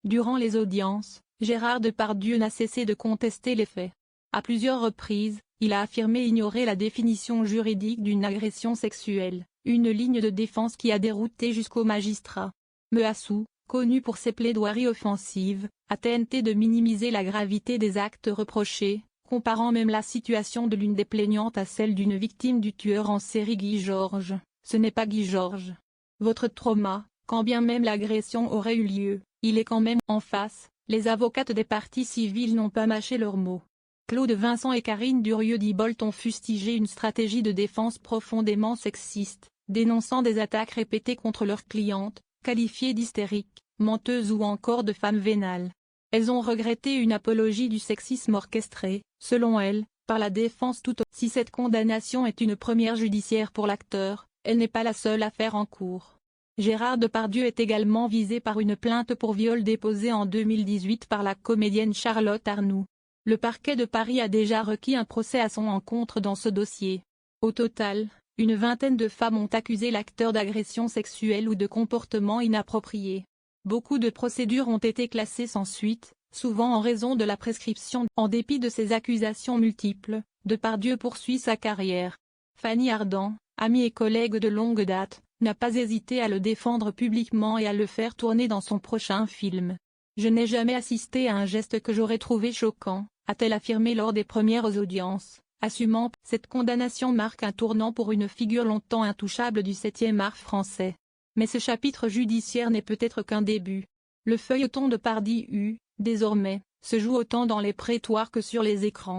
Durant les audiences, Gérard Depardieu n'a cessé de contester les faits. À plusieurs reprises, il a affirmé ignorer la définition juridique d'une agression sexuelle, une ligne de défense qui a dérouté jusqu'au magistrat. Meassou, connu pour ses plaidoiries offensives, a tenté de minimiser la gravité des actes reprochés, comparant même la situation de l'une des plaignantes à celle d'une victime du tueur en série Guy Georges. Ce n'est pas Guy Georges. Votre trauma, quand bien même l'agression aurait eu lieu, il est quand même en face. Les avocates des parties civiles n'ont pas mâché leurs mots. Claude Vincent et Karine Durieux-Dibolt ont fustigé une stratégie de défense profondément sexiste, dénonçant des attaques répétées contre leurs clientes, qualifiées d'hystériques, menteuses ou encore de femmes vénales. Elles ont regretté une apologie du sexisme orchestrée, selon elles, par la défense tout. Si cette condamnation est une première judiciaire pour l'acteur, elle n'est pas la seule affaire en cours. Gérard Depardieu est également visé par une plainte pour viol déposée en 2018 par la comédienne Charlotte Arnoux. Le parquet de Paris a déjà requis un procès à son encontre dans ce dossier. Au total, une vingtaine de femmes ont accusé l'acteur d'agression sexuelle ou de comportement inapproprié. Beaucoup de procédures ont été classées sans suite, souvent en raison de la prescription. En dépit de ces accusations multiples, Depardieu poursuit sa carrière. Fanny Ardant, amie et collègue de longue date, n'a pas hésité à le défendre publiquement et à le faire tourner dans son prochain film. « Je n'ai jamais assisté à un geste que j'aurais trouvé choquant », a-t-elle affirmé lors des premières audiences, assumant « Cette condamnation marque un tournant pour une figure longtemps intouchable du 7e art français. Mais ce chapitre judiciaire n'est peut-être qu'un début. Le feuilleton Depardieu, désormais, se joue autant dans les prétoires que sur les écrans.